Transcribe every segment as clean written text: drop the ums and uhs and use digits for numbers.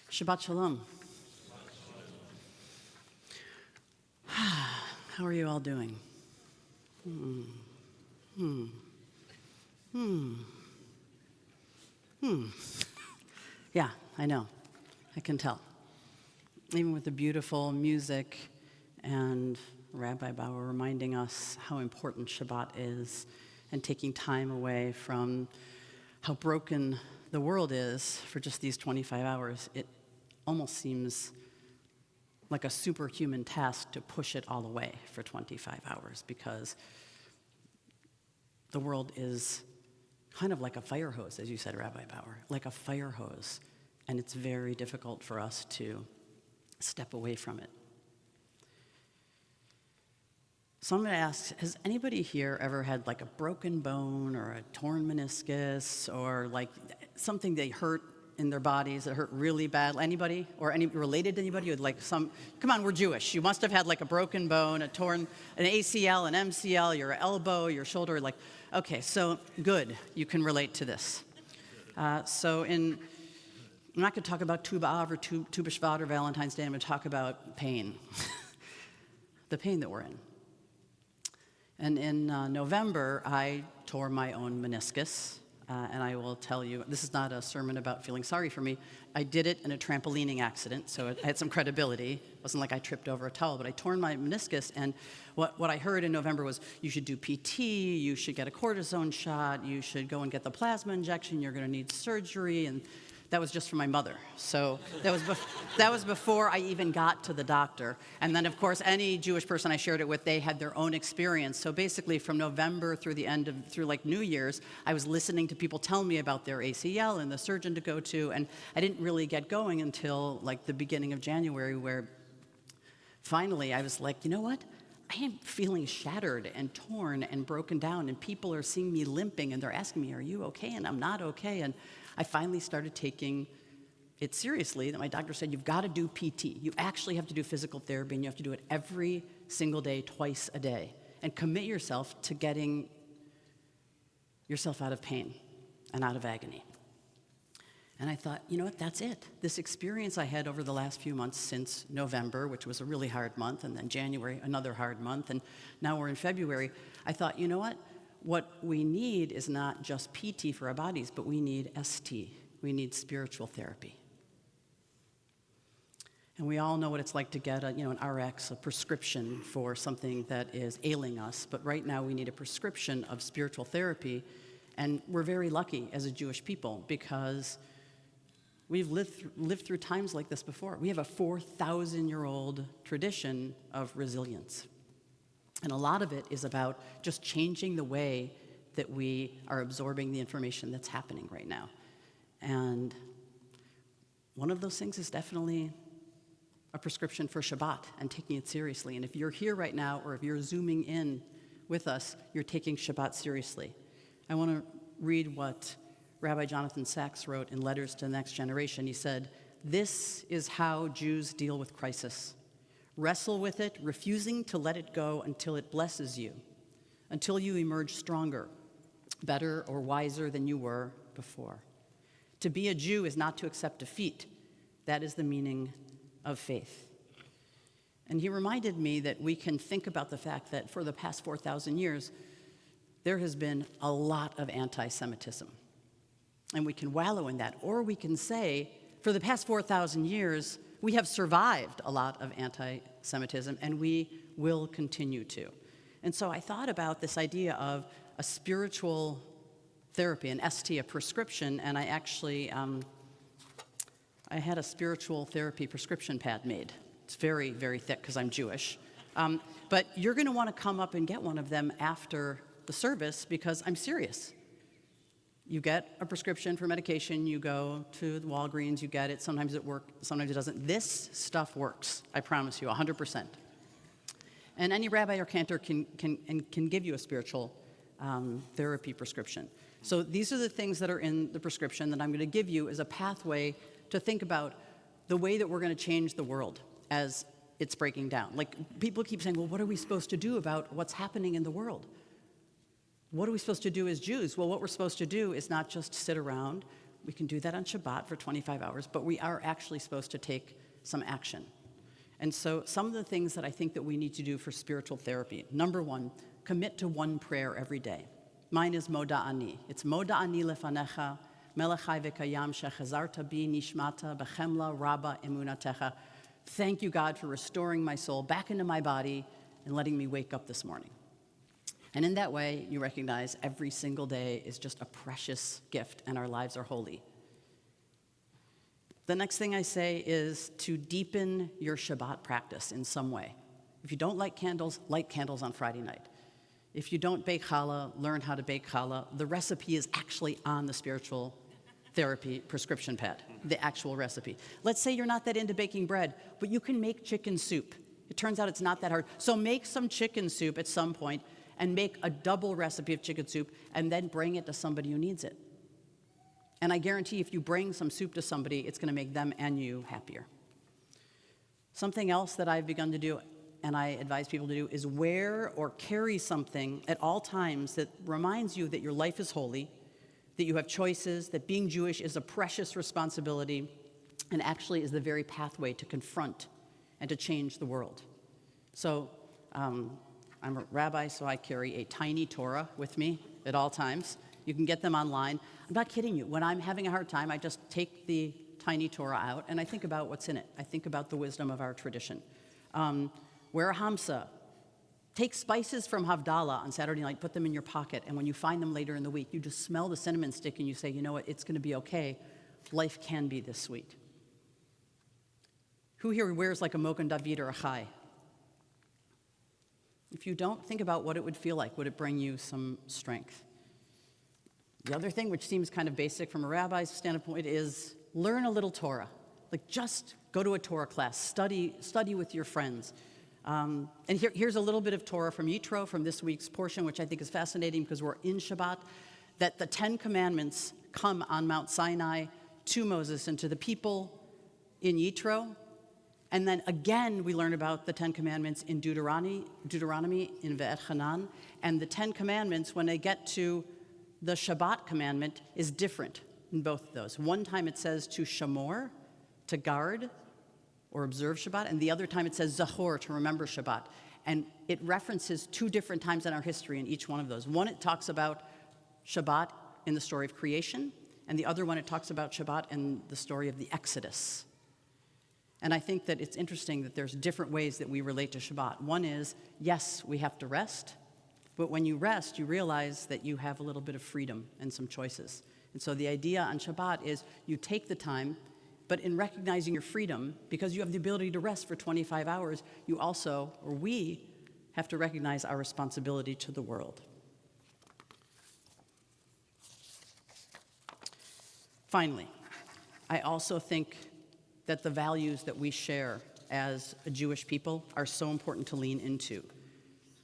Shabbat Shalom. How are you all doing? Yeah, I know. I can tell. Even with the beautiful music and Rabbi Bauer reminding us how important Shabbat is and taking time away from how broken the world is for just these 25 hours, it almost seems like a superhuman task to push it all away for 25 hours because the world is kind of like a fire hose, as you said, Rabbi Bauer, like a fire hose, and it's very difficult for us to step away from it. So I'm going to ask, has anybody here ever had like a broken bone or a torn meniscus or like something they hurt in their bodies that hurt really bad? Anybody? Or any related to anybody? With like some, come on, we're Jewish. You must have had like a broken bone, an ACL, an MCL, your elbow, your shoulder. Like, okay, so good. You can relate to this. I'm not going to talk about Tu B'Av or Tu B'Shvat or Valentine's Day. I'm going to talk about pain, the pain that we're in. And in November, I tore my own meniscus. And I will tell you, this is not a sermon about feeling sorry for me. I did it in a trampolining accident, so it had some credibility. It wasn't like I tripped over a towel, but I torn my meniscus, and what I heard in November was, you should do PT, you should get a cortisone shot, you should go and get the plasma injection, you're going to need surgery, and that was just for my mother. So that was before I even got to the doctor. And then, of course, any Jewish person I shared it with, they had their own experience. So basically, from November through like New Year's, I was listening to people tell me about their ACL and the surgeon to go to, and I didn't really get going until like the beginning of January, where finally I was like, you know what? I am feeling shattered and torn and broken down, and people are seeing me limping, and they're asking me, are you okay? And I'm not okay. And I finally started taking it seriously, that my doctor said, you've got to do PT. You actually have to do physical therapy, and you have to do it every single day, twice a day, and commit yourself to getting yourself out of pain and out of agony. And I thought, you know what, that's it. This experience I had over the last few months since November, which was a really hard month, and then January, another hard month, and now we're in February, I thought, you know what we need is not just PT for our bodies, but we need ST. We need spiritual therapy. And we all know what it's like to get an RX, a prescription for something that is ailing us. But right now we need a prescription of spiritual therapy. And we're very lucky as a Jewish people because we've lived through times like this before. We have a 4,000-year-old tradition of resilience. And a lot of it is about just changing the way that we are absorbing the information that's happening right now. And one of those things is definitely a prescription for Shabbat and taking it seriously. And if you're here right now, or if you're Zooming in with us, you're taking Shabbat seriously. I want to read what Rabbi Jonathan Sachs wrote in Letters to the Next Generation. He said, "This is how Jews deal with crisis. Wrestle with it, refusing to let it go until it blesses you, until you emerge stronger, better, or wiser than you were before. To be a Jew is not to accept defeat. That is the meaning of faith." And he reminded me that we can think about the fact that for the past 4,000 years, there has been a lot of anti-Semitism. And we can wallow in that. Or we can say, for the past 4,000 years, we have survived a lot of anti-Semitism, and we will continue to. And so I thought about this idea of a spiritual therapy, an ST, a prescription, and I actually, I had a spiritual therapy prescription pad made. It's very, very thick because I'm Jewish. But you're going to want to come up and get one of them after the service because I'm serious. You get a prescription for medication, you go to the Walgreens, you get it. Sometimes it works, sometimes it doesn't. This stuff works, I promise you, 100%. And any rabbi or cantor can give you a spiritual therapy prescription. So these are the things that are in the prescription that I'm going to give you as a pathway to think about the way that we're going to change the world as it's breaking down. Like, people keep saying, well, what are we supposed to do about what's happening in the world? What are we supposed to do as Jews? Well, what we're supposed to do is not just sit around. We can do that on Shabbat for 25 hours, but we are actually supposed to take some action. And so some of the things that I think that we need to do for spiritual therapy. Number one, commit to one prayer every day. Mine is Moda Ani. It's Moda Ani lefanecha, melechai v'kayam shechazarta bi nishmata b'chemla rabba emunatecha. Thank you, God, for restoring my soul back into my body and letting me wake up this morning. And in that way, you recognize every single day is just a precious gift and our lives are holy. The next thing I say is to deepen your Shabbat practice in some way. If you don't light candles on Friday night. If you don't bake challah, learn how to bake challah. The recipe is actually on the spiritual therapy prescription pad, the actual recipe. Let's say you're not that into baking bread, but you can make chicken soup. It turns out it's not that hard. So make some chicken soup at some point and make a double recipe of chicken soup and then bring it to somebody who needs it. And I guarantee if you bring some soup to somebody, it's going to make them and you happier. Something else that I've begun to do, and I advise people to do, is wear or carry something at all times that reminds you that your life is holy, that you have choices, that being Jewish is a precious responsibility, and actually is the very pathway to confront and to change the world. So I'm a rabbi, so I carry a tiny Torah with me at all times. You can get them online. I'm not kidding you. When I'm having a hard time, I just take the tiny Torah out and I think about what's in it. I think about the wisdom of our tradition. Wear a hamsa. Take spices from Havdalah on Saturday night, put them in your pocket, and when you find them later in the week, you just smell the cinnamon stick and you say, you know what, it's going to be okay. Life can be this sweet. Who here wears like a Mogen David or a Chai? If you don't, think about what it would feel like. Would it bring you some strength? The other thing, which seems kind of basic from a rabbi's standpoint, is learn a little Torah. Like just go to a Torah class, study with your friends. And here's a little bit of Torah from Yitro, from this week's portion, which I think is fascinating because we're in Shabbat, that the 10 Commandments come on Mount Sinai to Moses and to the people in Yitro. And then again, we learn about the 10 Commandments in Deuteronomy in Ve'et Hanan. And the 10 Commandments, when they get to the Shabbat commandment, is different in both of those. One time it says to shamor, to guard or observe Shabbat, and the other time it says zachor, to remember Shabbat. And it references two different times in our history in each one of those. One, it talks about Shabbat in the story of creation, and the other one, it talks about Shabbat in the story of the Exodus. And I think that it's interesting that there's different ways that we relate to Shabbat. One is, yes, we have to rest, but when you rest, you realize that you have a little bit of freedom and some choices. And so the idea on Shabbat is you take the time, but in recognizing your freedom, because you have the ability to rest for 25 hours, you also, or we, have to recognize our responsibility to the world. Finally, I also think that the values that we share as a Jewish people are so important to lean into.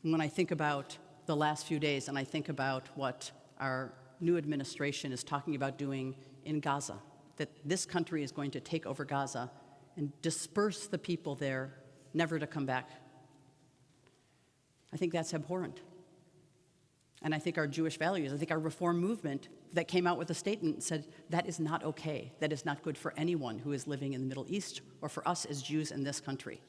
And when I think about the last few days, and I think about what our new administration is talking about doing in Gaza, that this country is going to take over Gaza and disperse the people there, never to come back. I think that's abhorrent. And I think our Jewish values, I think our Reform movement that came out with a statement and said, that is not okay. That is not good for anyone who is living in the Middle East or for us as Jews in this country.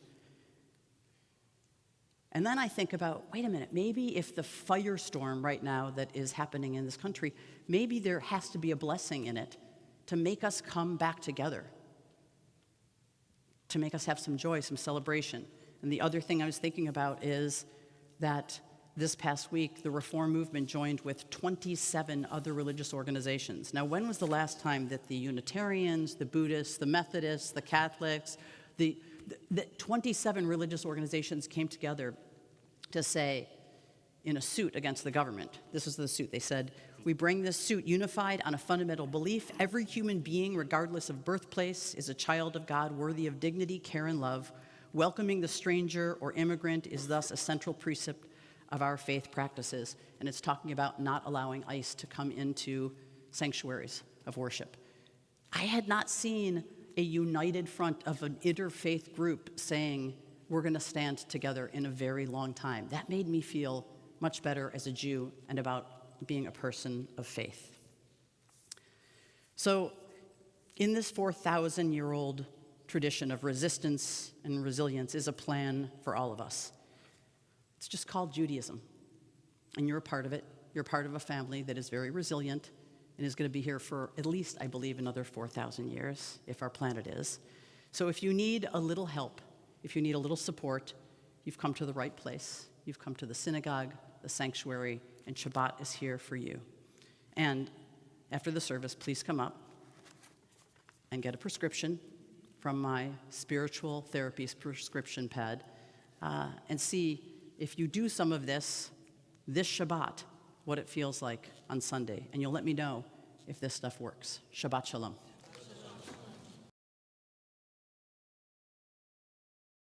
And then I think about, wait a minute, maybe if the firestorm right now that is happening in this country, maybe there has to be a blessing in it to make us come back together, to make us have some joy, some celebration. And the other thing I was thinking about is that this past week, the Reform movement joined with 27 other religious organizations. Now, when was the last time that the Unitarians, the Buddhists, the Methodists, the Catholics, the 27 religious organizations came together to say, in a suit against the government, this was the suit, they said, we bring this suit unified on a fundamental belief: every human being, regardless of birthplace, is a child of God worthy of dignity, care, and love. Welcoming the stranger or immigrant is thus a central precept of our faith practices. And it's talking about not allowing ICE to come into sanctuaries of worship. I had not seen a united front of an interfaith group saying, we're going to stand together in a very long time. That made me feel much better as a Jew and about being a person of faith. So In this 4,000-year-old tradition of resistance and resilience is a plan for all of us. It's just called Judaism, and you're a part of it. You're part of a family that is very resilient and is going to be here for at least, I believe, another 4,000 years, if our planet is. So if you need a little help, if you need a little support, you've come to the right place. You've come to the synagogue, the sanctuary, and Shabbat is here for you. And after the service, please come up and get a prescription from my spiritual therapy prescription pad and see if you do some of this Shabbat, what it feels like on Sunday. And you'll let me know if this stuff works. Shabbat shalom.